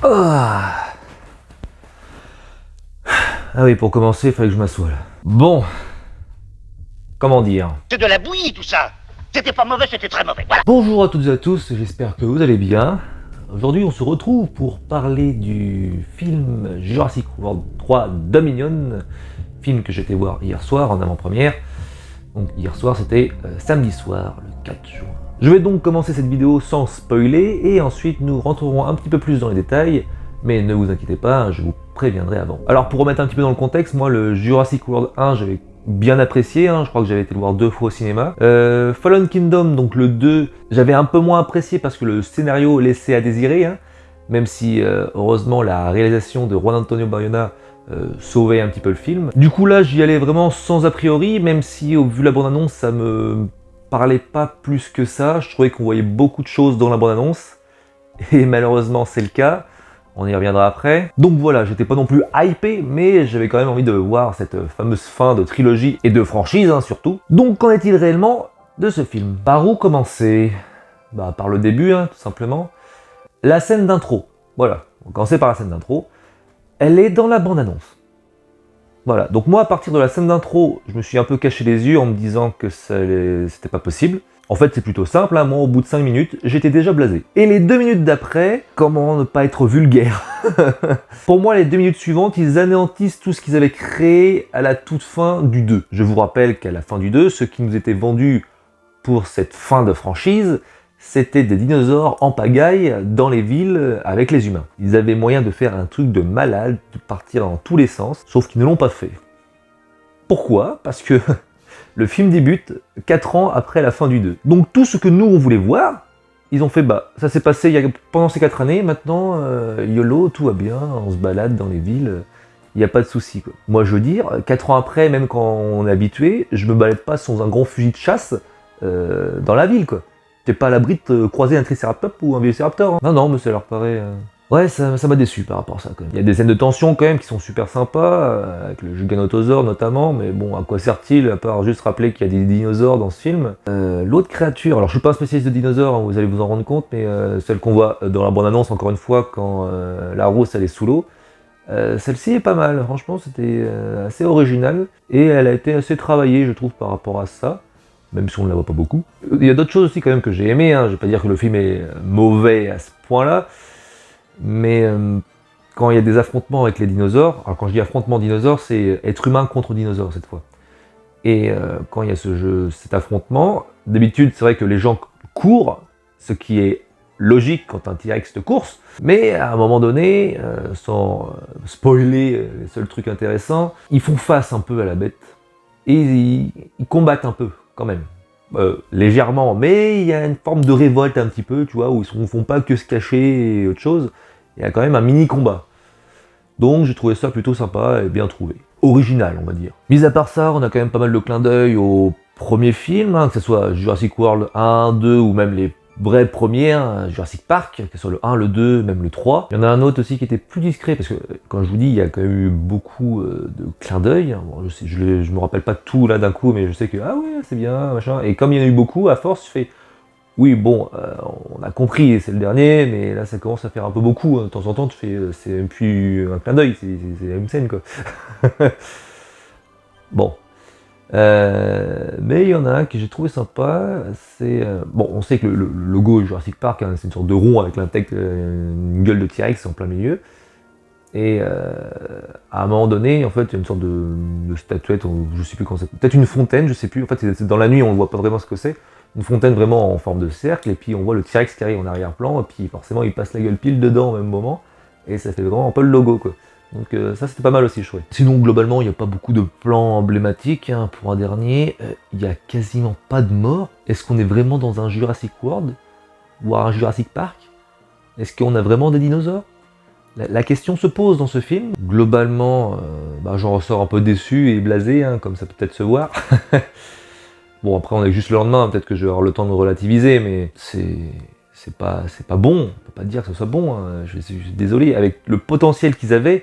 Ah oui, pour commencer, il fallait que je m'assoie là. Bon, comment dire? C'est de la bouillie tout ça. C'était pas mauvais, c'était très mauvais. Voilà. Bonjour à toutes et à tous, j'espère que vous allez bien. Aujourd'hui, on se retrouve pour parler du film Jurassic World 3 Dominion, film que j'ai été voir hier soir en avant-première. Donc hier soir, c'était samedi soir, le 4 juin. Je vais donc commencer cette vidéo sans spoiler, et ensuite nous rentrerons un petit peu plus dans les détails, mais ne vous inquiétez pas, je vous préviendrai avant. Alors pour remettre un petit peu dans le contexte, moi le Jurassic World 1, j'avais bien apprécié, je crois que j'avais été le voir 2 fois au cinéma. Fallen Kingdom, donc le 2, j'avais un peu moins apprécié parce que le scénario laissait à désirer, même si heureusement la réalisation de Juan Antonio Bayona sauvait un petit peu le film. Du coup là j'y allais vraiment sans a priori, même si au vu la bande-annonce ça me parlait pas plus que ça. Je trouvais qu'on voyait beaucoup de choses dans la bande-annonce, et malheureusement c'est le cas. On y reviendra après. Donc voilà, j'étais pas non plus hypé, mais j'avais quand même envie de voir cette fameuse fin de trilogie et de franchise surtout. Donc qu'en est-il réellement de ce film? Par où commencer? Par le début, tout simplement. La scène d'intro. Voilà, on va commencer par la scène d'intro. Elle est dans la bande-annonce. Voilà, donc moi à partir de la scène d'intro, je me suis un peu caché les yeux en me disant que c'était pas possible. En fait, c'est plutôt simple, moi au bout de 5 minutes, j'étais déjà blasé. Et les 2 minutes d'après, comment ne pas être vulgaire? Pour moi, les 2 minutes suivantes, ils anéantissent tout ce qu'ils avaient créé à la toute fin du 2. Je vous rappelle qu'à la fin du 2, ce qui nous était vendu pour cette fin de franchise, c'était des dinosaures en pagaille dans les villes avec les humains. Ils avaient moyen de faire un truc de malade, de partir dans tous les sens, sauf qu'ils ne l'ont pas fait. Pourquoi? Parce que le film débute 4 ans après la fin du 2. Donc tout ce que nous on voulait voir, ils ont fait ça s'est passé pendant ces 4 années, maintenant YOLO, tout va bien, on se balade dans les villes, il n'y a pas de souci. Moi je veux dire, 4 ans après, même quand on est habitué, je me balade pas sans un grand fusil de chasse dans la ville quoi. T'es pas à l'abri de croiser un Triceratops ou un Vélociraptor. Non, mais ça leur paraît... Ouais, ça m'a déçu par rapport à ça quand même. Il y a des scènes de tension quand même qui sont super sympas, avec le Giganotosaure notamment, mais bon, à quoi sert-il à part juste rappeler qu'il y a des dinosaures dans ce film. L'autre créature, alors je suis pas un spécialiste de dinosaures, vous allez vous en rendre compte, mais celle qu'on voit dans la bande-annonce encore une fois quand la rousse elle est sous l'eau, celle-ci est pas mal, franchement c'était assez original, et elle a été assez travaillée je trouve par rapport à ça. Même si on ne la voit pas beaucoup. Il y a d'autres choses aussi quand même que j'ai aimé, je vais pas dire que le film est mauvais à ce point-là, mais quand il y a des affrontements avec les dinosaures, alors quand je dis affrontement dinosaure, c'est être humain contre dinosaure cette fois. Et quand il y a cet affrontement, d'habitude c'est vrai que les gens courent, ce qui est logique quand un T-Rex te course, mais à un moment donné, sans spoiler les seuls trucs intéressants, ils font face un peu à la bête, et ils combattent un peu quand même. Légèrement, mais il y a une forme de révolte un petit peu, tu vois, où ils ne font pas que se cacher et autre chose. Il y a quand même un mini combat. Donc j'ai trouvé ça plutôt sympa et bien trouvé. Original, on va dire. Mis à part ça, on a quand même pas mal de clins d'œil au premier film, que ce soit Jurassic World 1, 2 ou même les vrais premiers, Jurassic Park, que ce soit le 1, le 2, même le 3. Il y en a un autre aussi qui était plus discret, parce que quand je vous dis, il y a quand même eu beaucoup de clins d'œil. Bon, je me rappelle pas tout là d'un coup, mais je sais que, ah ouais, c'est bien, machin. Et comme il y en a eu beaucoup, à force, je fais, oui, bon, on a compris, c'est le dernier, mais là ça commence à faire un peu beaucoup. De temps en temps, tu fais, c'est même plus un clin d'œil, c'est la même scène, quoi. Bon. Mais il y en a un que j'ai trouvé sympa, c'est... bon, on sait que le logo Jurassic Park, c'est une sorte de rond avec une gueule de T-Rex en plein milieu. Et à un moment donné, en fait, il y a une sorte de statuette, je sais plus comment c'est, peut-être une fontaine, je sais plus. En fait, c'est dans la nuit, on ne voit pas vraiment ce que c'est. Une fontaine vraiment en forme de cercle, et puis on voit le T-Rex qui arrive en arrière-plan, et puis forcément, il passe la gueule pile dedans au même moment, et ça fait vraiment un peu le logo, quoi. Donc ça c'était pas mal aussi, je trouvais. Sinon globalement il n'y a pas beaucoup de plans emblématiques, pour un dernier, il n'y a quasiment pas de mort. Est-ce qu'on est vraiment dans un Jurassic World? Ou un Jurassic Park? Est-ce qu'on a vraiment des dinosaures? La question se pose dans ce film. Globalement, j'en ressors un peu déçu et blasé, comme ça peut peut-être se voir. Bon après on est juste le lendemain, peut-être que je vais avoir le temps de relativiser, mais c'est pas bon, on peut pas dire que ce soit bon, je suis désolé, avec le potentiel qu'ils avaient,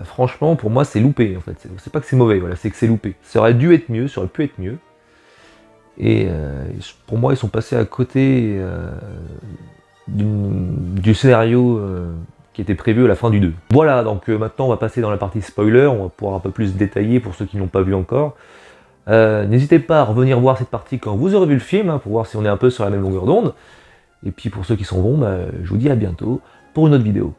franchement pour moi c'est loupé en fait, c'est pas que c'est mauvais, voilà, c'est que c'est loupé. Ça aurait dû être mieux, ça aurait pu être mieux, et pour moi ils sont passés à côté du scénario qui était prévu à la fin du 2. Voilà, donc maintenant on va passer dans la partie spoiler, on va pouvoir un peu plus détailler pour ceux qui ne l'ont pas vu encore. N'hésitez pas à revenir voir cette partie quand vous aurez vu le film, hein, pour voir si on est un peu sur la même longueur d'onde. Et puis pour ceux qui s'en vont, je vous dis à bientôt pour une autre vidéo.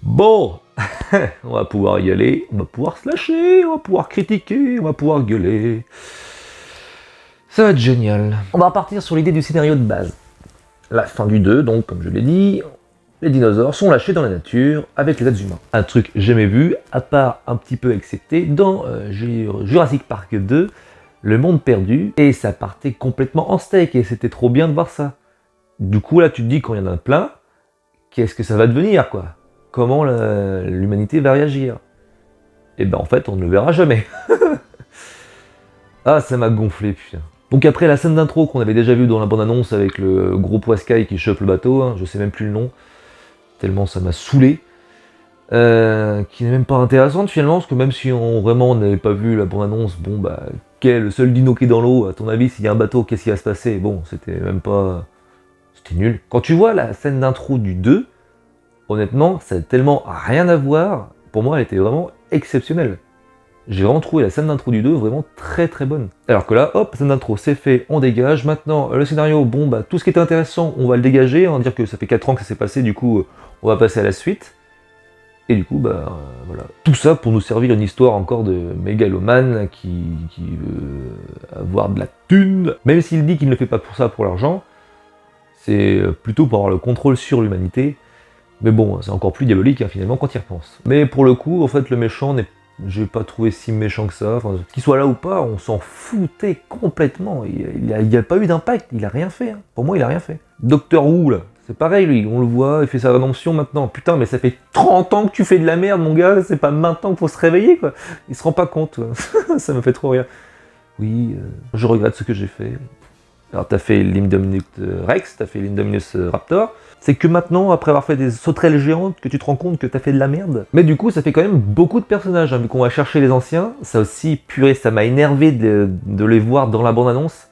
Bon, on va pouvoir y aller, on va pouvoir se lâcher, on va pouvoir critiquer, on va pouvoir gueuler. Ça va être génial. On va repartir sur l'idée du scénario de base. La fin du 2, donc comme je l'ai dit, les dinosaures sont lâchés dans la nature avec les êtres humains. Un truc jamais vu, à part un petit peu accepté, dans Jurassic Park 2, Le Monde Perdu, et ça partait complètement en steak, et c'était trop bien de voir ça. Du coup là tu te dis quand il y en a plein, qu'est-ce que ça va devenir quoi? Comment l'humanité va réagir? Et ben en fait on ne le verra jamais. Ah ça m'a gonflé putain. Donc après la scène d'intro qu'on avait déjà vue dans la bande-annonce avec le gros poiscaille qui chope le bateau, hein, je sais même plus le nom, tellement ça m'a saoulé, qui n'est même pas intéressante finalement, parce que même si on n'avait pas vu la bande-annonce, bon bah, quel est le seul dino qui est dans l'eau, à ton avis s'il y a un bateau, qu'est-ce qui va se passer? Bon, c'était même pas... c'était nul. Quand tu vois la scène d'intro du 2, honnêtement, ça n'a tellement rien à voir, pour moi elle était vraiment exceptionnelle. J'ai vraiment trouvé la scène d'intro du 2 vraiment très très bonne. Alors que là, hop, scène d'intro, c'est fait, on dégage. Maintenant, le scénario, bon bah tout ce qui était intéressant, on va le dégager, on va dire que ça fait 4 ans que ça s'est passé, du coup, on va passer à la suite. Et du coup, bah voilà. Tout ça pour nous servir une histoire encore de mégalomane qui veut avoir de la thune. Même s'il dit qu'il ne le fait pas pour ça, pour l'argent, c'est plutôt pour avoir le contrôle sur l'humanité. Mais bon, c'est encore plus diabolique hein, finalement quand il repense. Mais pour le coup, en fait, le méchant n'est j'ai pas trouvé si méchant que ça, enfin, qu'il soit là ou pas, on s'en foutait complètement, il n'y a pas eu d'impact, il a rien fait, hein. Pour moi il a rien fait. Docteur Who là, c'est pareil lui, on le voit, il fait sa rédemption maintenant, putain mais ça fait 30 ans que tu fais de la merde mon gars, c'est pas maintenant qu'il faut se réveiller quoi, il se rend pas compte, ça me fait trop rire. Oui, je regrette ce que j'ai fait. Alors t'as fait l'Indominus Rex, t'as fait l'Indominus Raptor, c'est que maintenant, après avoir fait des sauterelles géantes, que tu te rends compte que t'as fait de la merde. Mais du coup, ça fait quand même beaucoup de personnages, hein, vu qu'on va chercher les anciens. Ça aussi, purée, ça m'a énervé de les voir dans la bande-annonce.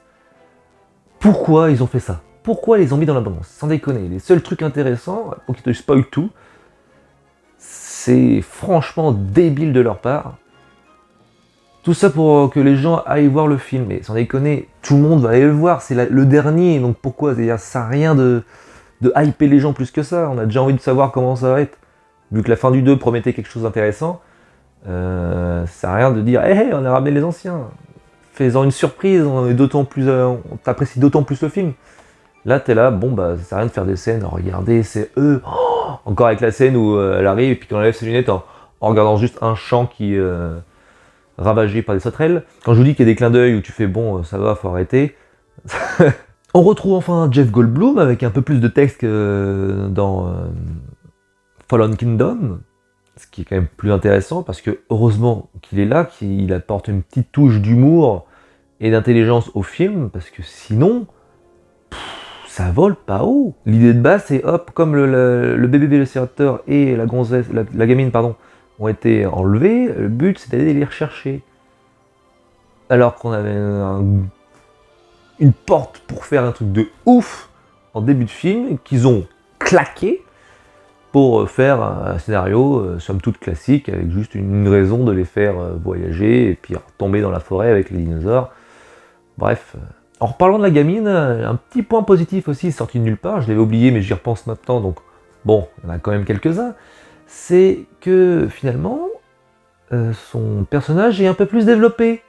Pourquoi ils ont fait ça? Pourquoi ils les ont mis dans la bande-annonce? Sans déconner, les seuls trucs intéressants, pour qu'ils te spoilent tout, c'est franchement débile de leur part. Tout ça pour que les gens aillent voir le film, mais sans déconner, tout le monde va aller le voir, c'est le dernier, donc pourquoi? C'est-à-dire, ça sert à rien de hyper les gens plus que ça, on a déjà envie de savoir comment ça va être. Vu que la fin du 2 promettait quelque chose d'intéressant, ça sert à rien de dire hey, on a ramené les anciens. Fais-en une surprise, on t'apprécie d'autant plus le film. Là t'es là, bon bah ça sert à rien de faire des scènes, regardez c'est eux. Oh, encore avec la scène où elle arrive et puis qu'elle enlève ses lunettes en regardant juste un champ qui est ravagé par des sauterelles. Quand je vous dis qu'il y a des clins d'œil où tu fais bon ça va, faut arrêter. On retrouve enfin Jeff Goldblum avec un peu plus de texte que dans Fallen Kingdom, ce qui est quand même plus intéressant parce que heureusement qu'il est là, qu'il apporte une petite touche d'humour et d'intelligence au film, parce que sinon, ça vole pas haut. L'idée de base c'est hop, comme le bébé vélociraptor et la gonzesse, la gamine pardon, ont été enlevés, le but c'est d'aller les rechercher. Alors qu'on avait une porte pour faire un truc de ouf en début de film, qu'ils ont claqué pour faire un scénario somme toute classique, avec juste une raison de les faire voyager et puis retomber dans la forêt avec les dinosaures. Bref. En reparlant de la gamine, un petit point positif aussi sorti de nulle part, je l'avais oublié mais j'y repense maintenant, donc bon, il y en a quand même quelques-uns, c'est que finalement, son personnage est un peu plus développé.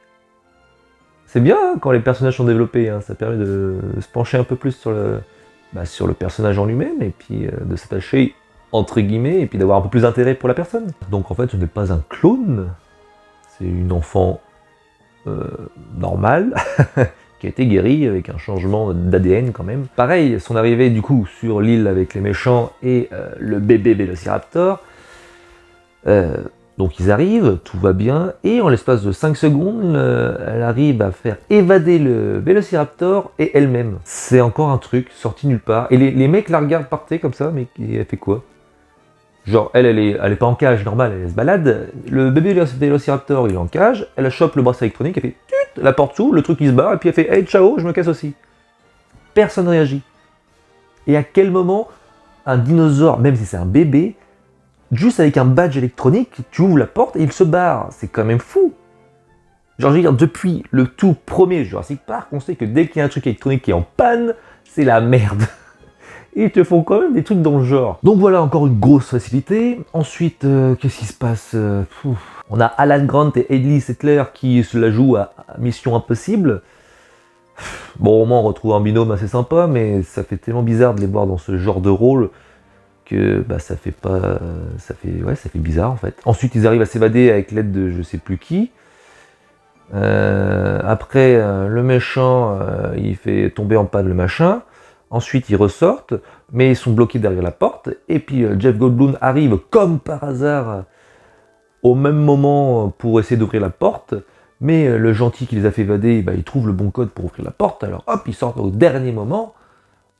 C'est bien hein, quand les personnages sont développés, hein, ça permet de se pencher un peu plus sur le personnage en lui-même, et puis de s'attacher, entre guillemets, et puis d'avoir un peu plus d'intérêt pour la personne. Donc en fait, ce n'est pas un clone, c'est une enfant normale, qui a été guérie avec un changement d'ADN quand même. Pareil, son arrivée du coup sur l'île avec les méchants et le bébé Vélociraptor, donc ils arrivent, tout va bien, et en l'espace de 5 secondes, elle arrive à faire évader le Vélociraptor et elle-même. C'est encore un truc sorti nulle part. Et les mecs la regardent partir comme ça, mais elle fait quoi? Genre, elle est pas en cage, normal, elle se balade. Le bébé Vélociraptor, il est en cage, elle chope le bracelet électronique, elle fait tut, la porte s'ouvre, le truc il se barre, et puis elle fait hey ciao, je me casse aussi. Personne ne réagit. Et à quel moment un dinosaure, même si c'est un bébé, juste avec un badge électronique, tu ouvres la porte et il se barre. C'est quand même fou. Genre, je veux dire, depuis le tout premier Jurassic Park, on sait que dès qu'il y a un truc électronique qui est en panne, c'est la merde. Et ils te font quand même des trucs dans le genre. Donc voilà, encore une grosse facilité. Ensuite, qu'est-ce qui se passe? On a Alan Grant et Hailey Settler qui se la jouent à Mission Impossible. Bon, au moins on retrouve un binôme assez sympa, mais ça fait tellement bizarre de les voir dans ce genre de rôle que bah, ça fait bizarre en fait. Ensuite, ils arrivent à s'évader avec l'aide de je sais plus qui. Après, le méchant, il fait tomber en panne le machin. Ensuite, ils ressortent, mais ils sont bloqués derrière la porte. Et puis, Jeff Goldblum arrive, comme par hasard, au même moment pour essayer d'ouvrir la porte. Mais le gentil qui les a fait évader, bah, il trouve le bon code pour ouvrir la porte. Alors hop, ils sortent au dernier moment.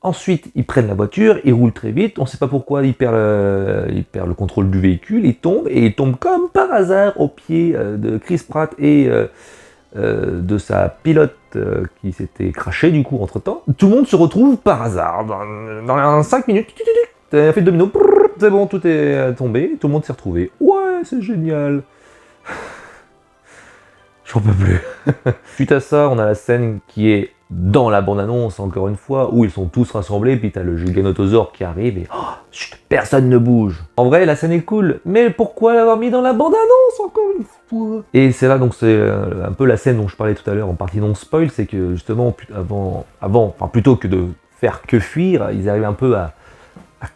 Ensuite, ils prennent la voiture, ils roulent très vite. On ne sait pas pourquoi ils perdent le contrôle du véhicule. Ils tombent comme par hasard au pied de Chris Pratt et de sa pilote qui s'était crashée du coup entre temps. Tout le monde se retrouve par hasard. Dans 5 minutes, t'as fait domino, c'est bon, tout est tombé, tout le monde s'est retrouvé. Ouais, c'est génial. J'en peux plus. Suite à ça, on a la scène qui est dans la bande-annonce, encore une fois, où ils sont tous rassemblés, puis t'as le Giganotosaure qui arrive et chut, personne ne bouge. En vrai, la scène est cool, mais pourquoi l'avoir mis dans la bande-annonce encore une fois? Et c'est là, donc c'est un peu la scène dont je parlais tout à l'heure en partie non spoil, c'est que justement, plutôt que de faire que fuir, ils arrivent un peu à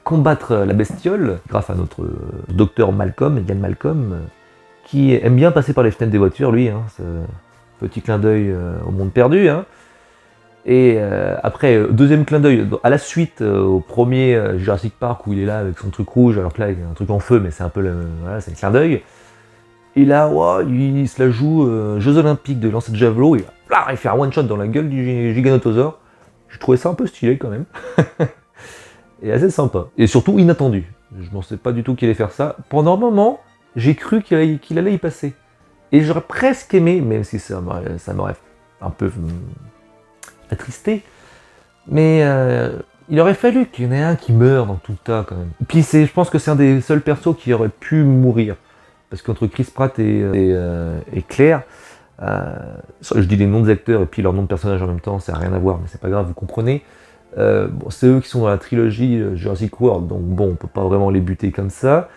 combattre la bestiole, grâce à notre docteur Malcolm, Ian Malcolm, qui aime bien passer par les fenêtres des voitures, lui, hein, ce petit clin d'œil au monde perdu, hein. Et après, deuxième clin d'œil, à la suite au premier Jurassic Park où il est là avec son truc rouge, alors que là il y a un truc en feu, mais c'est un peu voilà, c'est un clin d'œil. Et là, wow, il se la joue Jeux Olympiques de lancer de javelot, et là, il fait un one shot dans la gueule du Giganotosaure. J'ai trouvé ça un peu stylé quand même. Et assez sympa. Et surtout inattendu. Je ne pensais pas du tout qu'il allait faire ça. Pendant un moment, j'ai cru qu'il allait y passer. Et j'aurais presque aimé, même si ça m'aurait un peu attristé, mais il aurait fallu qu'il y en ait un qui meure dans tout le tas quand même. Puis je pense que c'est un des seuls persos qui aurait pu mourir. Parce qu'entre Chris Pratt et Claire, je dis les noms des acteurs et puis leurs noms de personnages en même temps, ça n'a rien à voir, mais c'est pas grave, vous comprenez. Bon, c'est eux qui sont dans la trilogie Jurassic World, donc bon, on peut pas vraiment les buter comme ça.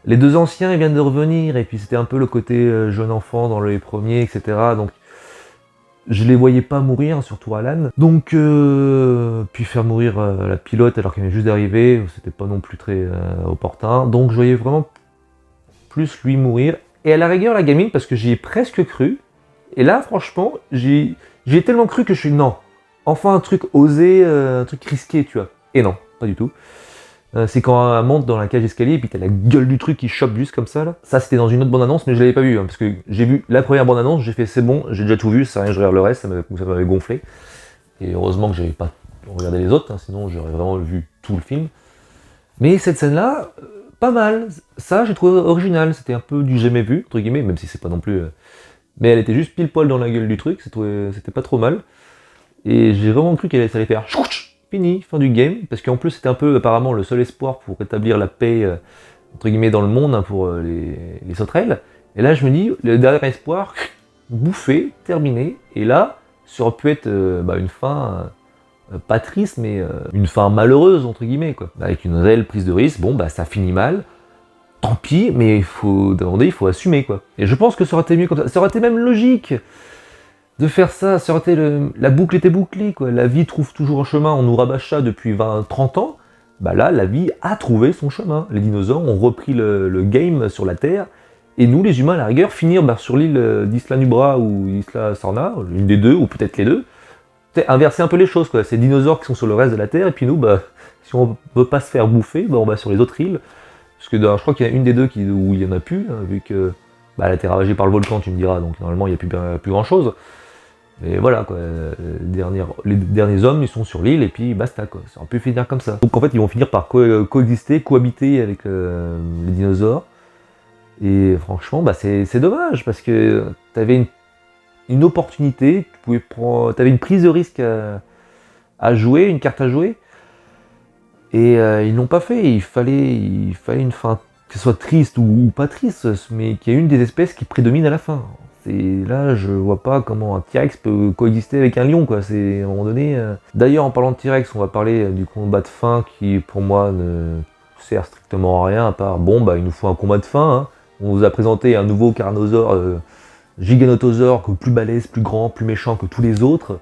Les deux anciens, ils viennent de revenir, et puis c'était un peu le côté jeune enfant dans les premiers, etc. Donc je les voyais pas mourir, surtout Alan. Donc, puis faire mourir la pilote alors qu'elle venait juste d'arriver, c'était pas non plus très opportun. Donc je voyais vraiment plus lui mourir. Et à la rigueur, la gamine, parce que j'y ai presque cru. Et là, franchement, j'y ai tellement cru que je suis non. Enfin un truc osé, un truc risqué, tu vois. Et non, pas du tout. C'est quand elle monte dans la cage d'escalier et puis t'as la gueule du truc qui chope juste comme ça là. Ça c'était dans une autre bande-annonce mais je l'avais pas vu hein, parce que j'ai vu la première bande-annonce, j'ai fait c'est bon, j'ai déjà tout vu, ça rien, je regarde le reste, ça m'avait gonflé. Et heureusement que j'avais pas regardé les autres, hein, sinon j'aurais vraiment vu tout le film. Mais cette scène-là, pas mal. Ça j'ai trouvé original, c'était un peu du jamais vu, entre guillemets, même si c'est pas non plus... Mais elle était juste pile poil dans la gueule du truc, c'était pas trop mal. Et j'ai vraiment cru qu'elle allait faire... Fini, fin du game, parce qu'en plus c'était un peu apparemment le seul espoir pour rétablir la paix entre guillemets dans le monde hein, pour les sauterelles. Et là je me dis, le dernier espoir, bouffé, terminé, et là, ça aurait pu être une fin, pas triste, mais une fin malheureuse entre guillemets, quoi. Avec une réelle prise de risque, bon bah ça finit mal, tant pis, mais il faut assumer quoi. Et je pense que ça aurait été mieux comme ça aurait été même logique de faire ça, la boucle était bouclée, quoi. La vie trouve toujours un chemin, on nous rabâche ça depuis 20-30 ans, bah là, la vie a trouvé son chemin. Les dinosaures ont repris le game sur la Terre, et nous, les humains, à la rigueur, finir sur l'île d'Isla Nubra ou Isla Sorna, une des deux, ou peut-être les deux, inverser un peu les choses, quoi. C'est les dinosaures qui sont sur le reste de la Terre, et puis nous, si on veut pas se faire bouffer, on va sur les autres îles, parce que je crois qu'il y a une des deux où il y en a plus, hein, vu que la Terre est ravagée par le volcan, tu me diras, donc normalement, il n'y a plus grand-chose. Et voilà quoi, les derniers hommes ils sont sur l'île et puis basta quoi, ça aurait pu finir comme ça. Donc en fait ils vont finir par coexister, cohabiter avec les dinosaures. Et franchement c'est dommage parce que t'avais une opportunité, t'avais une prise de risque à jouer, une carte à jouer. Et ils l'ont pas fait, il fallait une fin, que ce soit triste ou pas triste, mais qu'il y ait une des espèces qui prédomine à la fin. Là, je vois pas comment un T-Rex peut coexister avec un lion, quoi. C'est à un moment donné. D'ailleurs, en parlant de T-Rex, on va parler du combat de fin qui, pour moi, ne sert strictement à rien, à part, bon, bah, il nous faut un combat de fin. Hein. On vous a présenté un nouveau Carnosaure, Giganotosaure, plus balèze, plus grand, plus méchant que tous les autres.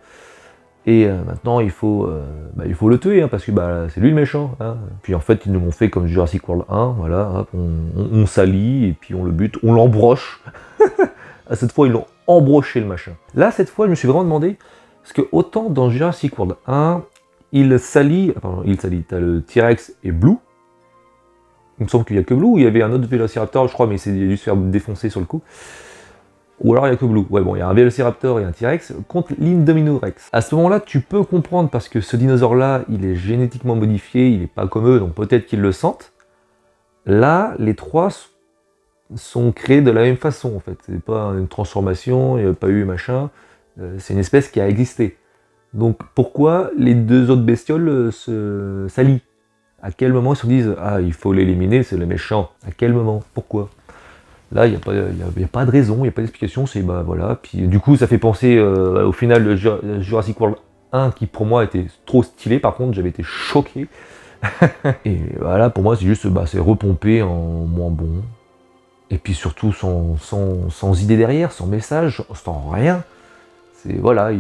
Et maintenant, il faut le tuer, hein, parce que c'est lui le méchant. Hein. Puis en fait, ils nous l'ont fait comme Jurassic World 1, voilà, hop, on s'allie, et puis on le bute, on l'embroche. Cette fois, ils l'ont embroché le machin. Là, cette fois, je me suis vraiment demandé, parce que autant dans Jurassic World 1, il s'allie, t'as le T-Rex et Blue. Il me semble qu'il n'y a que Blue, il y avait un autre Vélociraptor, je crois, mais il a dû se faire défoncer sur le coup. Ou alors il n'y a que Blue. Ouais, bon, il y a un Vélociraptor et un T-Rex contre l'Indominorex. À ce moment-là, tu peux comprendre, parce que ce dinosaure-là, il est génétiquement modifié, il n'est pas comme eux, donc peut-être qu'ils le sentent. Là, les trois sont créés de la même façon, en fait. C'est pas une transformation, il n'y a pas eu machin. C'est une espèce qui a existé. Donc pourquoi les deux autres bestioles s'allient? À quel moment ils se disent « Ah, il faut l'éliminer, c'est le méchant ». À quel moment? Pourquoi? Là, il n'y a pas de raison, il n'y a pas d'explication, c'est voilà. Puis du coup, ça fait penser au final de Jurassic World 1 qui pour moi était trop stylé, par contre, j'avais été choqué. Et voilà, pour moi, c'est juste, c'est repompé en moins bon. Et puis surtout sans idée derrière, sans message, sans rien. C'est voilà,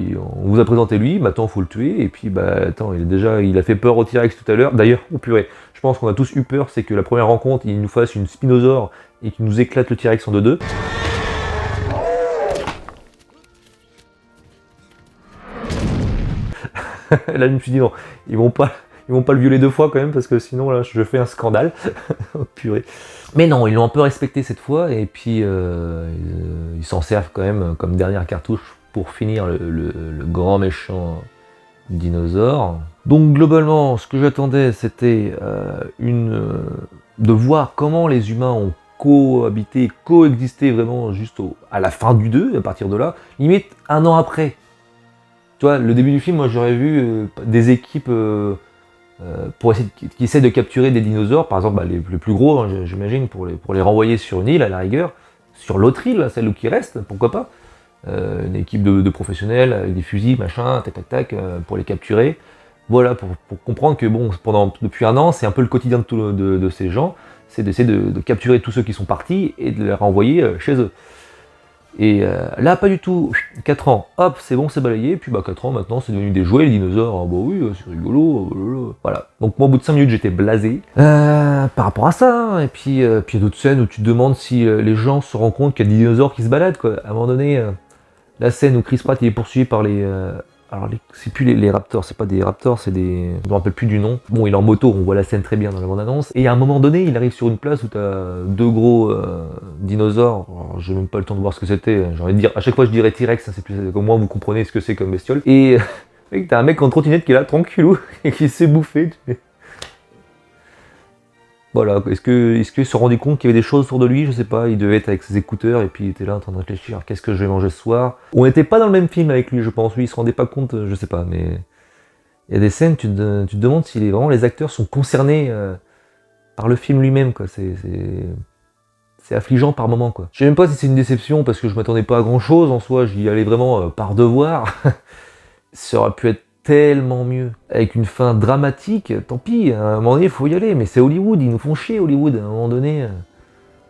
on vous a présenté lui, maintenant il faut le tuer, et puis attends, il a fait peur au T-Rex tout à l'heure. D'ailleurs, oh purée, je pense qu'on a tous eu peur, c'est que la première rencontre, il nous fasse une Spinosaure et qu'il nous éclate le T-Rex en 2-2. Là, je me suis dit non, ils vont pas le violer deux fois quand même, parce que sinon là, je fais un scandale. Oh purée. Mais non, ils l'ont un peu respecté cette fois, et puis ils s'en servent quand même comme dernière cartouche pour finir le grand méchant dinosaure. Donc globalement, ce que j'attendais, c'était de voir comment les humains ont cohabité, coexisté vraiment juste à la fin du 2, à partir de là, limite un an après. Tu vois, le début du film, moi j'aurais vu des équipes qui essaient de capturer des dinosaures, par exemple les plus gros, hein, j'imagine, pour les renvoyer sur une île à la rigueur, sur l'autre île, celle qui reste, pourquoi pas. Une équipe de professionnels avec des fusils, machin, tac tac tac, pour les capturer. Voilà, pour comprendre que bon, depuis un an, c'est un peu le quotidien de ces gens, c'est d'essayer de capturer tous ceux qui sont partis et de les renvoyer chez eux. Et là, pas du tout. 4 ans, hop, c'est bon, c'est balayé. Puis 4 ans maintenant, c'est devenu des jouets, les dinosaures. Ah bah oui, c'est rigolo. Voilà. Donc moi, au bout de 5 minutes, j'étais blasé par rapport à ça. Hein. Et puis il y a d'autres scènes où tu te demandes si les gens se rendent compte qu'il y a des dinosaures qui se baladent. Quoi. À un moment donné, la scène où Chris Pratt il est poursuivi par les... c'est plus les raptors, c'est pas des raptors, c'est des... Je me rappelle plus du nom. Bon, il est en moto, on voit la scène très bien dans la bande-annonce. Et à un moment donné, il arrive sur une place où t'as deux gros dinosaures. Alors, j'ai même pas le temps de voir ce que c'était. J'ai envie de dire, à chaque fois je dirais T-Rex, hein, c'est plus comme moi, vous comprenez ce que c'est comme bestiole. Et t'as un mec en trottinette qui est là, tranquillou, et qui s'est bouffé. Voilà, est-ce qu'il se rendait compte qu'il y avait des choses autour de lui? Je sais pas, il devait être avec ses écouteurs et puis il était là en train de réfléchir, qu'est-ce que je vais manger ce soir? On n'était pas dans le même film avec lui, je pense, lui il se rendait pas compte, je sais pas, mais... Il y a des scènes, tu te demandes si vraiment les acteurs sont concernés par le film lui-même, quoi, c'est affligeant par moments, quoi. Je sais même pas si c'est une déception, parce que je m'attendais pas à grand-chose en soi, j'y allais vraiment par devoir. Ça aurait pu être tellement mieux. Avec une fin dramatique, tant pis, à un moment donné, il faut y aller, mais c'est Hollywood, ils nous font chier, Hollywood, à un moment donné.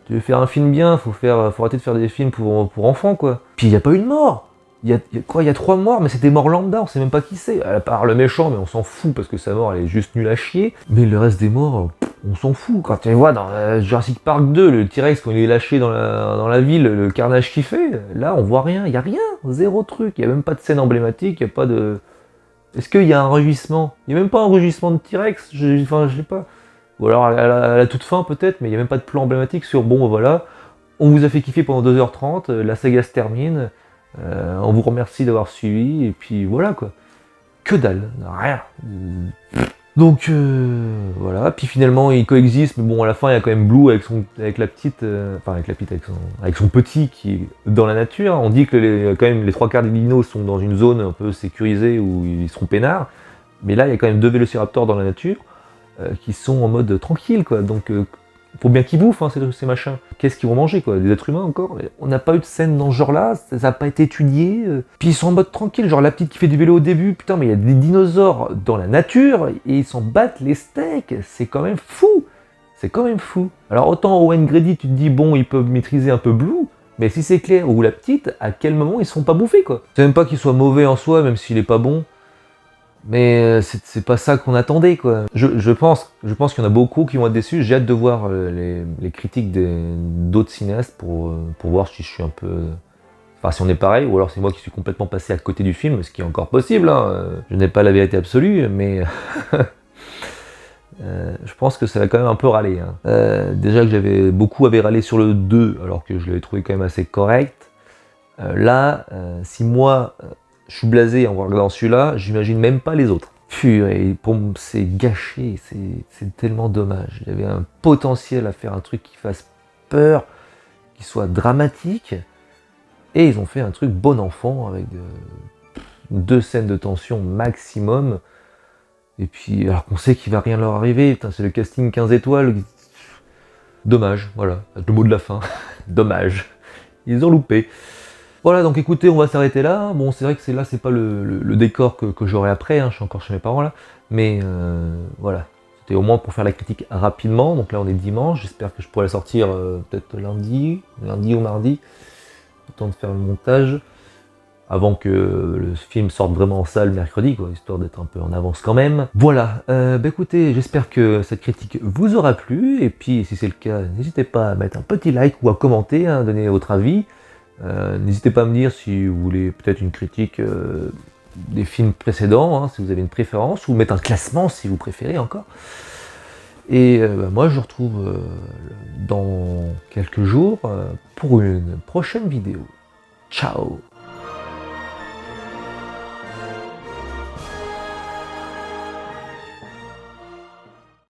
Tu veux faire un film bien, faut arrêter de faire des films pour enfants, quoi. Puis il n'y a pas eu de mort. Il y a 3 morts, mais c'est des morts lambda, on sait même pas qui c'est. À part le méchant, mais on s'en fout, parce que sa mort, elle est juste nulle à chier. Mais le reste des morts, on s'en fout. Quand tu vois dans Jurassic Park 2, le T-Rex, quand il est lâché dans la ville, le carnage qu'il fait, là, on voit rien, il y a rien, zéro truc. Il y a même pas de scène emblématique, il y a pas de... Est-ce qu'il y a un rugissement? Il n'y a même pas un rugissement de T-Rex, je sais pas. Ou alors à la toute fin peut-être, mais il n'y a même pas de plan emblématique sur bon voilà, on vous a fait kiffer pendant 2h30, la saga se termine, on vous remercie d'avoir suivi, et puis voilà quoi. Que dalle, rien. Donc voilà, puis finalement ils coexistent, mais bon à la fin il y a quand même Blue avec la petite, avec son petit qui est dans la nature. On dit que quand même les 3/4 des dinos sont dans une zone un peu sécurisée où ils seront peinards, mais là il y a quand même 2 vélociraptors dans la nature. qui sont en mode tranquille, quoi. Donc, faut bien qu'ils bouffent, hein, ces machins. Qu'est-ce qu'ils vont manger, quoi? Des êtres humains encore? On n'a pas eu de scène dans ce genre-là, ça n'a pas été étudié. Puis ils sont en mode tranquille, genre la petite qui fait du vélo au début, putain, mais il y a des dinosaures dans la nature et ils s'en battent les steaks. C'est quand même fou. C'est quand même fou. Alors autant Owen Grady, tu te dis, bon, ils peuvent maîtriser un peu Blue, mais si c'est Claire ou la petite, à quel moment ils se font pas bouffer, quoi? C'est même pas qu'il soit mauvais en soi, même s'il est pas bon. Mais c'est pas ça qu'on attendait, quoi. Je pense qu'il y en a beaucoup qui vont être déçus. J'ai hâte de voir les critiques d'autres cinéastes pour voir si je suis un peu... Enfin, si on est pareil, ou alors c'est moi qui suis complètement passé à côté du film, ce qui est encore possible, hein. Je n'ai pas la vérité absolue, mais... je pense que ça va quand même un peu râler, hein. Déjà que beaucoup avaient râlé sur le 2, alors que je l'avais trouvé quand même assez correct. Là, si moi... je suis blasé en regardant celui-là, j'imagine même pas les autres. Purée, c'est gâché, c'est tellement dommage. Il y avait un potentiel à faire un truc qui fasse peur, qui soit dramatique, et ils ont fait un truc bon enfant avec 2 scènes de tension maximum. Et puis, alors qu'on sait qu'il va rien leur arriver, putain, c'est le casting 15 étoiles. Dommage, voilà, avec le mot de la fin. Dommage. Ils ont loupé. Voilà, donc écoutez, on va s'arrêter là. Bon, c'est vrai que c'est pas le décor que j'aurai après, hein, je suis encore chez mes parents là. Mais voilà, c'était au moins pour faire la critique rapidement. Donc là, on est dimanche, j'espère que je pourrai la sortir peut-être lundi ou mardi. Le temps de faire le montage, avant que le film sorte vraiment en salle mercredi, quoi, histoire d'être un peu en avance quand même. Voilà, bah écoutez, j'espère que cette critique vous aura plu. Et puis, si c'est le cas, n'hésitez pas à mettre un petit like ou à commenter, hein, donner votre avis. N'hésitez pas à me dire si vous voulez peut-être une critique des films précédents, hein, si vous avez une préférence, ou mettre un classement si vous préférez encore. Et moi je vous retrouve dans quelques jours pour une prochaine vidéo. Ciao!